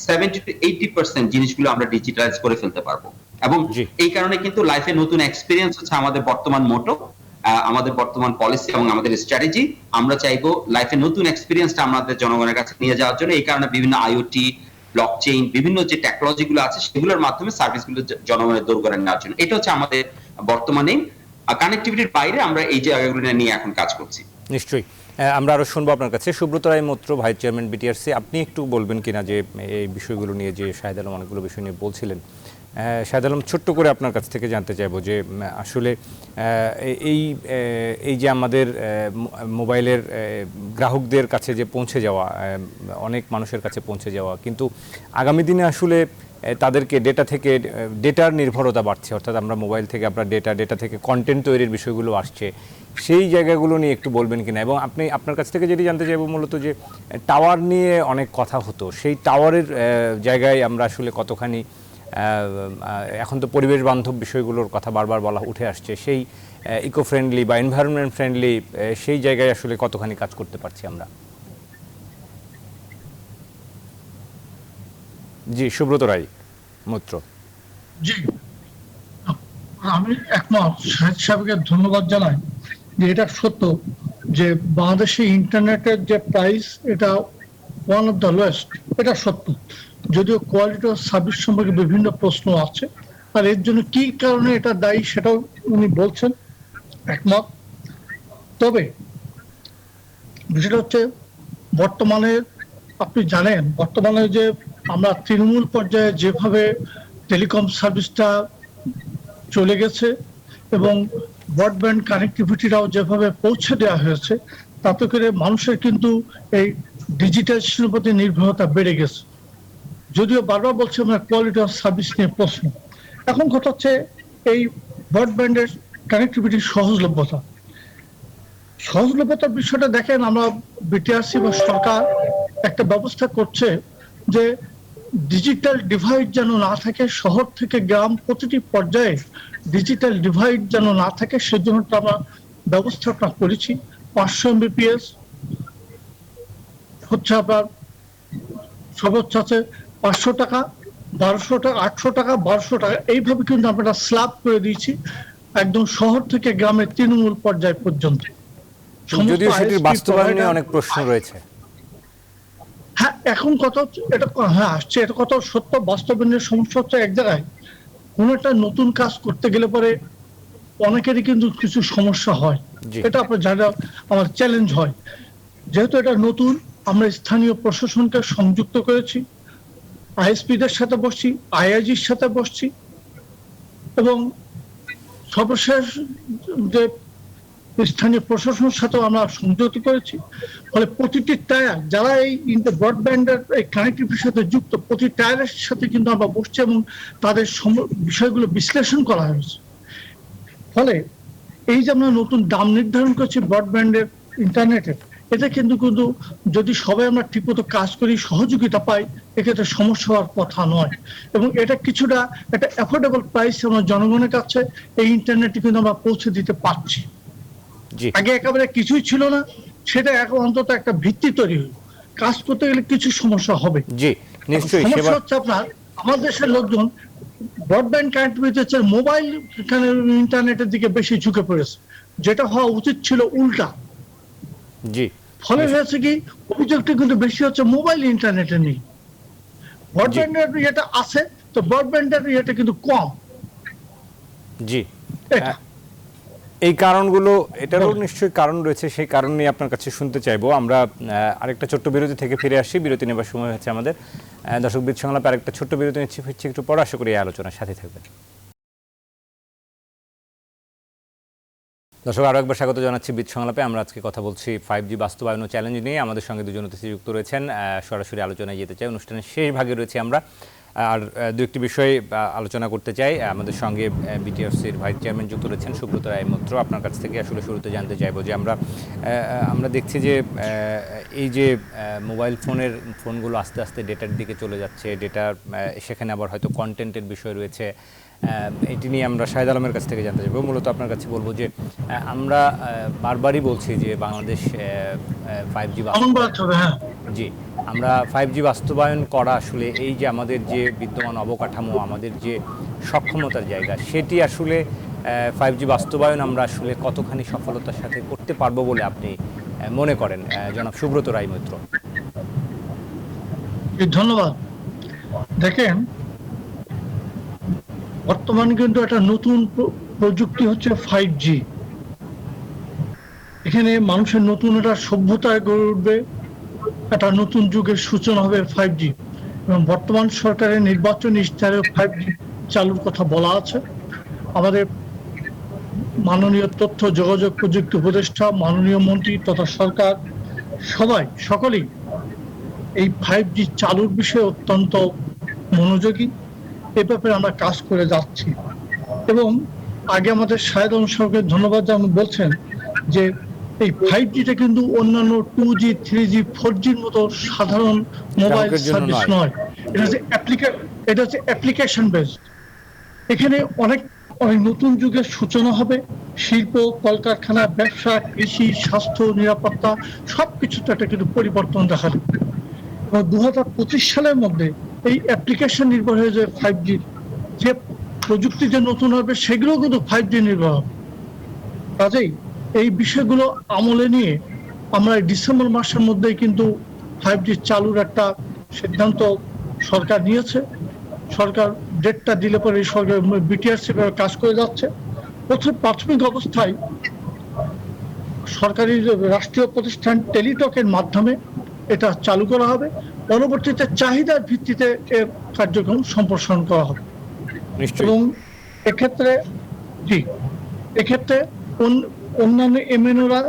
70 to 80% জিনিসগুলো আমরা ডিজিটালাইজ করে ফেলতে পারবো। এবং এই কারণে কিন্তু লাইফে নতুন এক্সপেরিয়েন্স হচ্ছে আমাদের বর্তমান মোটো, আমাদের বর্তমান পলিসি এবং আমাদের স্ট্র্যাটেজি। আমরা চাইবো লাইফে নতুন এক্সপেরিয়েন্সটা আমাদের জনগণের কাছে নিয়ে যাওয়ার জন্য। এই কারণে বিভিন্ন আইওটি, ব্লকচেইন, বিভিন্ন যে টেকনোলজি গুলো আছে সেগুলোর মাধ্যমে সার্ভিসগুলো জনগণের দূর করে নেওয়ার জন্য। এটা হচ্ছে আমাদের বর্তমানে কানেক্টিভিটির বাইরে আমরা এই জায়গাগুলো নিয়ে এখন কাজ করছি। নিশ্চয়ই আমরা আরো শুনবো আপনার কাছে। Subrata Roy Maitra, vice chairman BTRC, আপনি একটু বলবেন কিনা যে এই বিষয়গুলো নিয়ে, যে শাহেদ আলম অনেকগুলো বিষয় নিয়ে বলছিলেন। শাহেদ আলম, ছোট্ট করে আপনার কাছ থেকে জানতে চাইবো যে আসলে এই যে আমাদের মোবাইলের গ্রাহকদের কাছে যে পৌঁছে যাওয়া, অনেক মানুষের কাছে পৌঁছে যাওয়া, কিন্তু আগামী দিনে আসলে তাদেরকে ডেটার নির্ভরতা বাড়ছে, অর্থাৎ আমরা মোবাইল থেকে আমরা ডেটা থেকে কন্টেন্ট তৈরির বিষয়গুলো আসছে, সেই জায়গাগুলো নিয়ে একটু বলবেন কিনা। এবং আপনার কাছ থেকে যেটি জানতে চাইবো মূলত যে টাওয়ার নিয়ে অনেক কথা হতো, সেই টাওয়ারের জায়গায় আমরা আসলে কতখানি, এখন তো পরিবেশ বান্ধব বিষয়গুলোর কথা বারবার উঠে আসছে, সেই ইকো ফ্রেন্ডলি বা এনভায়রনমেন্ট ফ্রেন্ডলি সেই জায়গায় আসলে কতখানি কাজ করতে পারছি আমরা। জি, সুব্রত রায় মৈত্র। জি, আমি একমত, শাহেদ সাহেবকে ধন্যবাদ জানাই যে এটা সত্য যে বাংলাদেশে ইন্টারনেটের যে প্রাইস এটা ওয়ান অফ দ্য লোয়েস্ট, এটা সত্য। যদিও কোয়ালিটি অফ সার্ভিস সম্পর্কে বিভিন্ন প্রশ্ন আছে, আর এর জন্য কি কারণে এটা দায়ী সেটাও উনি বলছেন, একমত। তবে বিষয়টা হচ্ছে বর্তমানে আপনি জানেন, বর্তমানে যে আমরা তৃণমূল পর্যায়ে যেভাবে টেলিকম সার্ভিসটা চলে গেছে এবং ব্রডব্যান্ড কানেক্টিভিটিটাও যেভাবে পৌঁছে দেওয়া হয়েছে, তাতে করে মানুষের কিন্তু এই ডিজিটাইজেশনের প্রতি নির্ভরতা বেড়ে গেছে। যদিও বারবার বলছে আমরা কোয়ালিটি অফ সার্ভিস নিয়ে প্রশ্ন, এখন কথা হচ্ছে এই ব্রডব্যান্ডের কানেক্টিভিটির সহজলভ্যতার বিষয়টা দেখেন, আমরা বিটিআরসি বা সরকার একটা ব্যবস্থা করছে যে ডিজিটাল ডিভাইড যেন না থাকে, শহর থেকে গ্রাম প্রতিটি পর্যায়ে ডিজিটাল ডিভাইড যেন না থাকে, সেজন্য আমরা ব্যবস্থাটা করেছি। 500 Mbps হচ্ছে আপনার সর্বোচ্চ আছে 500 টাকা, 1200 টাকা, 800 টাকা, 1200 টাকা, এইভাবে কিন্তু আমরা স্ল্যাব করে দিয়েছি একদম শহর থেকে গ্রামের তৃণমূল পর্যায় পর্যন্ত। যদিও সেটির বাস্তবায়নে অনেক প্রশ্ন রয়েছে। হ্যাঁ, এখন কথা হচ্ছে এটা, হ্যাঁ আসছে, এটা কথা সত্য। বাস্তবায়নের সমস্যা হচ্ছে এক জায়গায়, কোন একটা নতুন কাজ করতে গেলে পরে অনেকেরই কিন্তু কিছু সমস্যা হয়, এটা আপনার জানা আমার চ্যালেঞ্জ হয়। যেহেতু এটা নতুন, আমরা স্থানীয় প্রশাসনকে সংযুক্ত করেছি, আইএসপিদের সাথে বসছি, আইআইজির সাথে বসছি, এবং সর্বশেষ যে স্থানীয় প্রশাসনের সাথেও আমরা সংযুক্ত করেছি। ফলে প্রতিটি টায়ার যারা এই ব্রডব্যান্ডের এই কানেক্টিভিটির সাথে যুক্ত, প্রতি টায়ারের সাথে কিন্তু আমরা বসছি এবং তাদের বিষয়গুলো বিশ্লেষণ করা হয়েছে। ফলে এই যে আমরা নতুন দাম নির্ধারণ করছি ব্রডব্যান্ডের, ইন্টারনেটের, এটা কিন্তু যদি সবাই আমরা ঠিকমতো কাজ করি, সহযোগিতা পাই, এক্ষেত্রে সমস্যা হওয়ার কথা নয়। এবং এটা কিছুটা একটা অ্যাফোর্ডেবল প্রাইস আমরা জনগণের কাছে এই ইন্টারনেটটি কিন্তু আমরা পৌঁছে দিতে পারছি। আগে একেবারে কিছুই ছিল না, সেটা এখন অন্তত একটা ভিত্তি তৈরি হলো। কাজ করতে গেলে কিছু সমস্যা হবে। জি, নিশ্চয়ই। সমস্যা হচ্ছে আপনার আমাদের দেশের লোকজন ব্রডব্যান্ড কানেক্টিভিটি হচ্ছে মোবাইল ইন্টারনেটের দিকে বেশি ঝুঁকে পড়েছে, যেটা হওয়া উচিত ছিল উল্টা। জি, ফলে হয়েছে কি, অভিযোগটা কিন্তু বেশি হচ্ছে মোবাইল ইন্টারনেটে নেই, ব্রডব্যান্ডের ইয়েটা আছে, তো ব্রডব্যান্ডের ইয়েটা কিন্তু কম। জি, এই কারণগুলো, এটারও নিশ্চয়ই কারণ রয়েছে, সেই কারণ নিয়ে আপনার কাছে শুনতে চাইবো। আমরা আরেকটা ছোট্ট বিরতি থেকে ফিরে আসি, বিরতি নেবার সময় হচ্ছে আমাদের। দর্শক বিদ সংলাপে আরেকটা ছোট্ট বিরতি নিচ্ছি, ফিরছি একটু পরে, আশা করি এই আলোচনার সাথে থাকবেন। দর্শক আরও একবার স্বাগত জানাচ্ছি বিদ সংলাপে। আমরা আজকে কথা বলছি 5G বাস্তবায়ন ও চ্যালেঞ্জ নিয়ে। আমাদের সঙ্গে দুজন অতিথি যুক্ত রয়েছেন, সরাসরি আলোচনায় যেতে চাই। অনুষ্ঠানের শেষ ভাগে রয়েছে আমরা, আর দু একটি বিষয় আলোচনা করতে চাই। আমাদের সঙ্গে বিটিআরসির ভাইস চেয়ারম্যান যুক্ত রয়েছেন সুব্রত রায় মৈত্র। আপনার কাছ থেকে আসলে শুরুতে জানতে চাইবো যে আমরা দেখছি যে এই যে মোবাইল ফোনগুলো আস্তে আস্তে ডেটার দিকে চলে যাচ্ছে, ডেটা সেখানে আবার হয়তো কন্টেন্টের বিষয় রয়েছে, এটি নিয়ে আমরা শাহেদ আলমের কাছ থেকে জানতে চাইবো। মূলত আপনার কাছে বলবো যে আমরা বারবারই বলছি যে বাংলাদেশ 5G জি, আমরা 5G বাস্তবায়ন করা আসলে এই যে আমাদের যে বিদ্যমান অবকাঠামো, আমাদের যে সক্ষমতার জায়গা, সেটি আসলে 5G বাস্তবায়ন আমরা আসলে কতখানি সফলতার সাথে করতে পারবো বলে আপনি মনে করেন, জনাব সুব্রত রায় মৈত্র? ধন্যবাদ। দেখেন, বর্তমানে কিন্তু একটা নতুন প্রযুক্তি হচ্ছে 5G। এখানে মানুষের নতুন একটা সভ্যতায় গড়ে উঠবে, একটা নতুন যুগের সূচনা হবে 5G। এবং বর্তমান সরকারের নির্বাচনী ইশতেহারে 5G চালুর কথা বলা আছে। আমাদের মাননীয় তথ্য যোগাযোগ প্রযুক্তি উপদেষ্টা, মাননীয় মন্ত্রী তথা সরকার সকলেই এই 5G চালুর বিষয়ে অত্যন্ত মনোযোগী। এ ব্যাপারে আমরা কাজ করে যাচ্ছি। এবং আগে আমাদের শাহেদ অনুসরকে ধন্যবাদ যেমন বলছেন যে এই 5Gটা কিন্তু অন্যান্য 2G, 3G, 4Gর মতো সাধারণ মোবাইল সার্ভিস নয়। এটা হচ্ছে অ্যাপ্লিকেশন বেসড। এখানে অনেক নতুন যুগের সূচনা হবে। শিল্প, কলকারখানা, ব্যবসা, কৃষি, স্বাস্থ্য, নিরাপত্তা সবকিছুতে একটা কিন্তু পরিবর্তন দেখা যাবে। এবং 2025 সালের মধ্যে এই অ্যাপ্লিকেশন নির্ভর হয়ে যে 5G, যে প্রযুক্তি যে নতুন হবে সেগুলো কিন্তু 5G নির্ভর হবে। কাজেই এই বিষয়গুলো আমলে নিয়ে আমরা ডিসেম্বর মাসের মধ্যেই কিন্তু 5G চালুর একটা সিদ্ধান্ত সরকার নিয়েছে। সরকার ডেটটা দিলে পরে এই সরকার বিটিআরসি কাজ করে যাচ্ছে। প্রাথমিক অবস্থায় সরকারি রাষ্ট্রীয় প্রতিষ্ঠান টেলিটকের মাধ্যমে এটা চালু করা হবে। পরবর্তীতে চাহিদার ভিত্তিতে এর কার্যক্রম সম্প্রসারণ করা হবে। এবং এক্ষেত্রে অন্যান্য এমএনওরা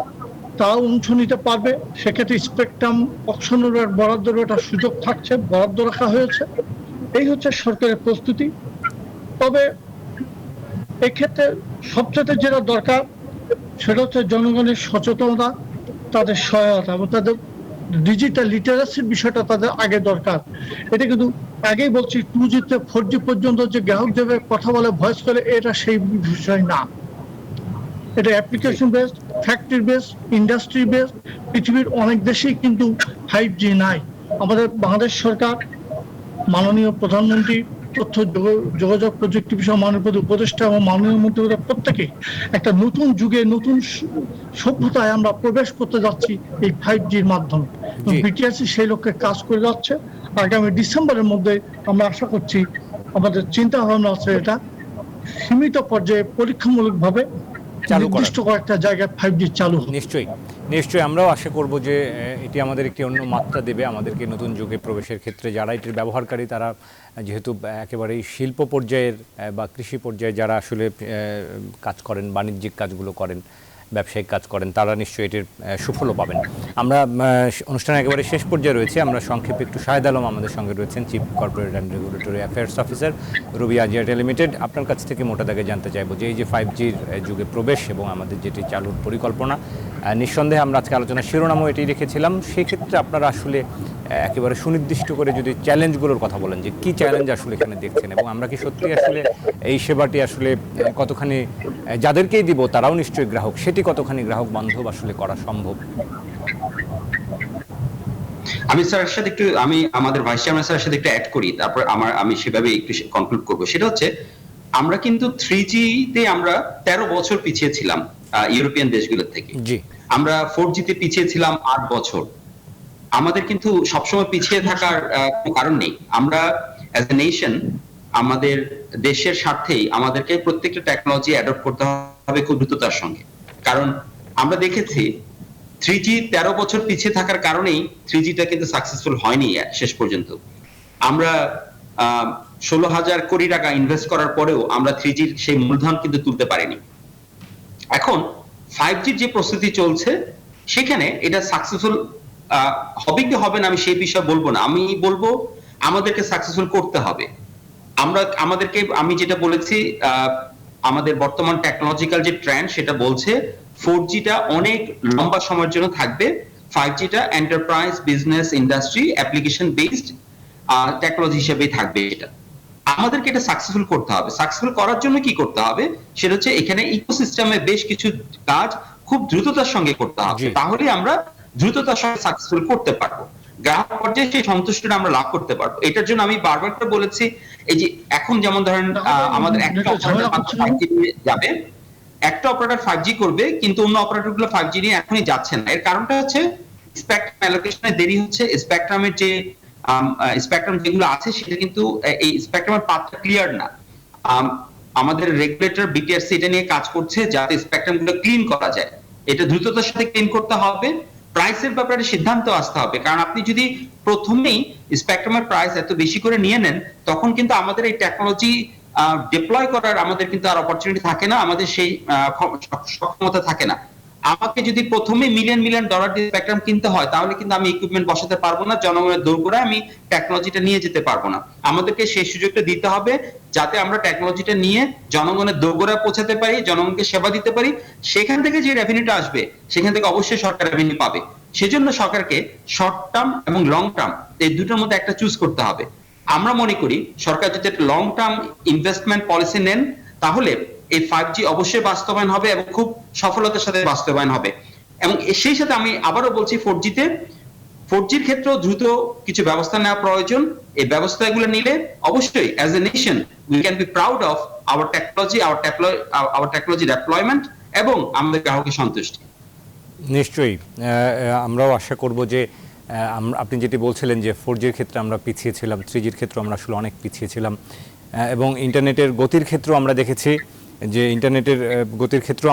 তাও অংশ নিতে পারবে। সেক্ষেত্রে স্পেকট্রাম অকশনের বরাদ্দের একটা সুযোগ থাকছে, বরাদ্দ রাখা হয়েছে। এই হচ্ছে সরকারের প্রস্তুতি। তবে এক্ষেত্রে সবচেয়ে যেটা দরকার সেটা হচ্ছে জনগণের সচেতনতা, তাদের সহায়তা এবং তাদের ডিজিটাল লিটারেসির বিষয়টা তাদের আগে দরকার। এটা কিন্তু আগেই বলছি, 2G তে 4G পর্যন্ত যে গ্রাহক যাবে কথা বলে, ভয়েস করে, এটা সেই বিষয় না। এটা application based, factory based, industry based. পৃথিবীর অনেক দেশেই কিন্তু 5G নাই। আমাদের বাংলাদেশ সরকার, মাননীয় প্রধানমন্ত্রী, তথ্য যোগাযোগ প্রযুক্তি বিষয় মাননীয় উপদেষ্টা এবং মাননীয় মন্ত্রী প্রত্যেকেই একটা নতুন যুগে, নতুন সভ্যতায় আমরা প্রবেশ করতে যাচ্ছি এই 5Gর মাধ্যমে। বিটিআরসি সেই লক্ষ্যে কাজ করে যাচ্ছে। আগামী ডিসেম্বরের মধ্যে আমরা আশা করছি, আমাদের চিন্তা ভাবনা আছে এটা সীমিত পর্যায়ে পরীক্ষামূলকভাবে নির্দিষ্ট কয়েকটা জায়গায় 5G চালু হবে। নিশ্চয়ই আমরাও আশা করব যে এটি আমাদের একটি অন্য মাত্রা দেবে আমাদেরকে নতুন যুগে প্রবেশের ক্ষেত্রে। যারা এটির ব্যবহারকারী তারা যেহেতু একেবারেই শিল্প পর্যায়ের বা কৃষি পর্যায়ে যারা আসলে কাজ করেন, বাণিজ্যিক কাজগুলো করেন, ব্যবসায়িক কাজ করেন, তারা নিশ্চয়ই এটির সুফলও পাবেন। আমরা অনুষ্ঠানের একেবারে শেষ পর্যায়ে রয়েছে। আমরা সংক্ষেপে একটু শাহেদ আলম আমাদের সঙ্গে রয়েছেন, chief corporate and regulatory affairs officer, Robi Axiata limited. আপনার কাছ থেকে মোটা দাগে জানতে চাইবো যে এই যে 5Gর যুগে প্রবেশ এবং আমাদের যেটি চালুর পরিকল্পনা, নিঃসন্দেহে আমরা আজকে আলোচনার শিরোনামও এটি রেখেছিলাম। সেক্ষেত্রে আপনারা আসলে একেবারে সুনির্দিষ্ট করে যদি চ্যালেঞ্জগুলোর কথা বলেন যে কী চ্যালেঞ্জ আসলে এখানে দেখছেন, এবং আমরা কি সত্যি আসলে এই সেবাটি আসলে কতখানি যাদেরকেই দিব তারাও নিশ্চয়ই গ্রাহক, সেটি কতখানি গ্রাহক বান্ধব আসলে করা সম্ভব? আমি স্যারের সাথে একটু, আমি আমাদের ভাইস চেয়ারম্যান স্যারের সাথে একটু অ্যাড করি, তারপর আমি সেভাবে একটু কনক্লুড করব। সেটা হচ্ছে, আমরা কিন্তু 3G তে আমরা 13 বছর পিছিয়ে ছিলাম ইউরোপিয়ান দেশগুলোর থেকে। আমরা 4G তে পিছিয়ে ছিলাম 8 বছর। আমাদের কিন্তু সবসময় পিছিয়ে থাকার কোনো কারণ নেই। আমরা অ্যাজ এ নেশন, আমাদের দেশের স্বার্থেই আমাদেরকে প্রত্যেকটা টেকনোলজি অ্যাডপ্ট করতে হবে। হবে খুব দ্রুততার সঙ্গে। কারণ আমরা দেখেছি 3G 13 বছর পিছিয়ে থাকার কারণেই 3Gটা কিন্তু সাকসেসফুল হয়নি শেষ পর্যন্ত। আমরা 16,000 কোটি টাকা ইনভেস্ট করার পরেও আমরা 3Gর সেই মূলধন কিন্তু তুলতে পারিনি। এখন 5Gর যে প্রস্তুতি চলছে সেখানে এটা সাকসেসফুল হবে কি হবে না আমি সেই বিষয়ে বলবো না, আমি বলবো আমাদেরকে সাকসেসফুল করতে হবে। আমি যেটা বলেছি, আমাদের বর্তমান টেকনোলজিক্যাল যে ট্রেন্ড সেটা বলছে 4Gটা অনেক লম্বা সময়ের জন্য থাকবে, 5Gটা enterprise business industry application based technology হিসেবেই থাকবে। এটা আমাদেরকে এটা সাকসেসফুল করতে হবে। সাকসেসফুল করার জন্য কি করতে হবে সেটা হচ্ছে এখানে ইকোসিস্টেমে বেশ কিছু কাজ খুব দ্রুততার সঙ্গে করতে হবে, তাহলে আমরা দ্রুততার সঙ্গে সাকসেসফুল করতে পারবো, গ্রাহক পর্যায়ে সেই সন্তুষ্টিটা আমরা লাভ করতে পারবো। এটার জন্য আমি বারবার করে বলেছি, এই যে এখন যেমন ধরেন আমাদের একটা অপারেটর 5G যাবে, একটা অপারেটর 5G করবে কিন্তু অন্য অপারেটর গুলো 5G নিয়ে এখনই যাচ্ছে না। এর কারণটা হচ্ছে স্পেকট্রাম অ্যালোকেশনে দেরি হচ্ছে, স্পেকট্রামের যে স্পেকট্রাম যেগুলো আছে সেটা কিন্তু এই স্পেকট্রামের পাথটা ক্লিয়ার না। আমাদের রেগুলেটর বিটিআরসি এটা নিয়ে কাজ করছে যাতে স্পেকট্রাম গুলো ক্লিন করা যায়। এটা দ্রুততার সাথে ক্লিন করতে হবে। প্রাইসের ব্যাপারে সিদ্ধান্ত আসতে হবে, কারণ আপনি যদি প্রথমেই স্পেকট্রামের প্রাইস এত বেশি করে নিয়ে নেন তখন কিন্তু আমাদের এই টেকনোলজি ডিপ্লয় করার আমাদের কিন্তু আর অপরচুনিটি থাকে না, আমাদের সেই সক্ষমতা থাকে না। আমাকে যদি প্রথমে মিলিয়ন মিলিয়ন ডলার দিয়ে স্পেকট্রাম কিনতে হয় তাহলে কিন্তু আমি ইকুইপমেন্ট বসাতে পারবো না, জনগণের দোরগোড়ায় আমি টেকনোলজিটা নিয়ে যেতে পারবো না। আমাদেরকে সেই সুযোগটা দিতে হবে যাতে আমরা টেকনোলজিটা নিয়ে জনগণের দোরগোড়ায় পৌঁছাতে পারি, জনগণকে সেবা দিতে পারি। সেখান থেকে যে রেভিনিউটা আসবে সেখান থেকে অবশ্যই সরকার রেভিনিউ পাবে। সেজন্য সরকারকে শর্ট টার্ম এবং লং টার্ম এই দুটোর মধ্যে একটা চুজ করতে হবে। আমরা মনে করি সরকার যদি একটা লং টার্ম ইনভেস্টমেন্ট পলিসি নেন তাহলে এই 5G অবশ্যই বাস্তবায়ন হবে এবং খুব সফলতার সাথে বাস্তবায়ন হবে। এবং সেই সাথে আমি আবারও বলছি 4Gর ক্ষেত্রেও দ্রুত কিছু ব্যবস্থা নেওয়া প্রয়োজন। এই ব্যবস্থাগুলো নিলে অবশ্যই as a nation we can be proud of our technology deployment এবং আমাদের গ্রাহকের সন্তুষ্টি। নিশ্চয়ই আমরাও আশা করব যে আপনি যেটি বলছিলেন যে 4Gর ক্ষেত্রে আমরা পিছিয়ে ছিলাম, 3Gর ক্ষেত্রে আমরা আসলে অনেক পিছিয়ে ছিলাম, এবং ইন্টারনেটের গতির ক্ষেত্রেও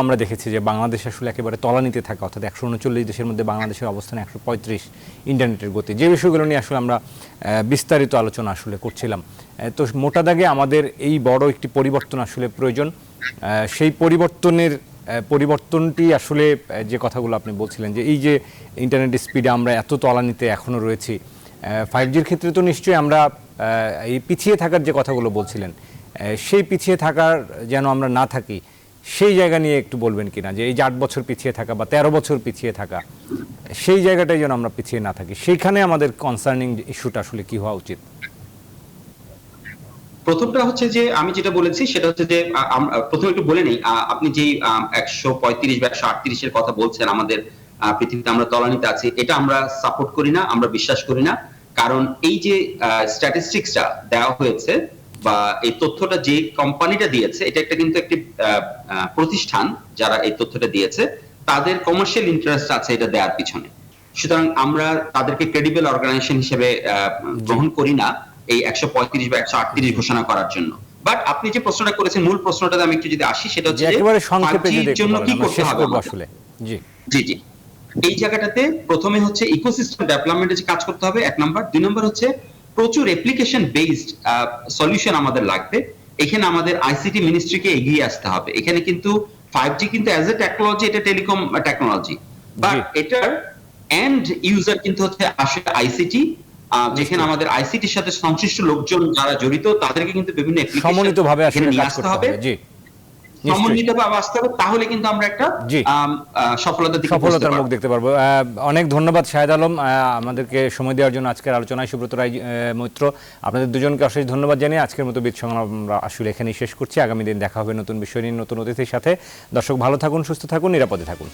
আমরা দেখেছি যে বাংলাদেশ আসলে একেবারে তলানিতে থাকা, অর্থাৎ 139 দেশের মধ্যে বাংলাদেশের অবস্থান 135 ইন্টারনেটের গতি। যে বিষয়গুলো নিয়ে আসলে আমরা বিস্তারিত আলোচনা আসলে করছিলাম। তো মোটা দাগে আমাদের এই বড় একটি পরিবর্তন আসলে প্রয়োজন। সেই পরিবর্তনটি আসলে যে কথাগুলো আপনি বলছিলেন যে এই যে ইন্টারনেট স্পিডে আমরা এত তলানিতে এখনও রয়েছি, 5Gর ক্ষেত্রে তো নিশ্চয়ই আমরা এই পিছিয়ে থাকার যে কথাগুলো বলছিলেন সেই পিছিয়ে থাকার যেন আমরা না থাকি, সেই জায়গা নিয়ে একটু বলবেন কিনা, যে এই যে 8 বছর পিছিয়ে থাকা বা 13 বছর পিছিয়ে থাকা, সেই জায়গাটাই যেন আমরা পিছিয়ে না থাকি, সেইখানে আমাদের কনসার্নিং ইস্যুটা আসলে কি হওয়া উচিত? প্রথমটা হচ্ছে যে আমি যেটা বলেছি সেটা হচ্ছে যে প্রথমে একটু বলে নেই, আপনি যে 135 বা 138 এর কথা বলছেন আমাদের পৃথিবীতে আমরা তলানিতে আছি, এটা আমরা সাপোর্ট করি না, আমরা বিশ্বাস করি না। কারণ এই যে স্ট্যাটিস্টিক্সটা দেওয়া হয়েছে বা এই তথ্যটা যে কোম্পানিটা দিয়েছে এটা একটা কিন্তু একটি প্রতিষ্ঠান যারা এই তথ্যটা দিয়েছে তাদের কমার্শিয়াল ইন্টারেস্ট আছে এটা দেওয়ার পিছনে। সুতরাং আমরা তাদেরকে ক্রেডিবল অর্গানাইজেশন হিসেবে গ্রহণ করি না এই 135 বা 138 ঘোষণা করার জন্য। বাট আপনি যে প্রশ্নটা করেছেন মূল প্রশ্নটাতে আমি একটু যদি আসি সেটা হচ্ছে একেবারে সংক্ষেপে যদি জন্য কি করতে হবে আসলে। জি জি এই জায়গাটাতে প্রথমে হচ্ছে ইকোসিস্টেম ডেভেলপমেন্টে যে কাজ করতে হবে, 1 নাম্বার। 2 নাম্বার হচ্ছে প্রচুর অ্যাপ্লিকেশন বেসড সলিউশন আমাদের লাগবে। এখানে আমাদের আইসিটি মিনিস্ট্রিকে এগিয়ে আসতে হবে। এখানে কিন্তু 5G কিন্তু অ্যাজ এ টেকনোলজি এটা টেলিকম টেকনোলজি, বাট এটার এন্ড ইউজার কিন্তু হচ্ছে আসলে আইসিটি, যেখানে আমাদের আইসিটির সাথে সংশ্লিষ্ট লোকজন যারা জড়িত তাদেরকে কিন্তু বিভিন্ন অ্যাপ্লিকেশন সমন্বিতভাবে আসলে কাজ করতে হবে। জি সমন্বিতভাবে আসতে হবে, তাহলে কিন্তু আমরা একটা সফলতার মুখ দেখতে পারবো। অনেক ধন্যবাদ শাহেদ আলম আমাদেরকে সময় দেওয়ার জন্য আজকের আলোচনায়। সুব্রত রায় মৈত্র, আপনাদের দুজনকে অশেষ ধন্যবাদ জানিয়ে আজকের মতো বিদ সংগ্রাম আমরা আসলে এখানেই শেষ করছি। আগামী দিন দেখা হবে নতুন বিষয় নিয়ে, নতুন অতিথির সাথে। দর্শক ভালো থাকুন, সুস্থ থাকুন, নিরাপদে থাকুন।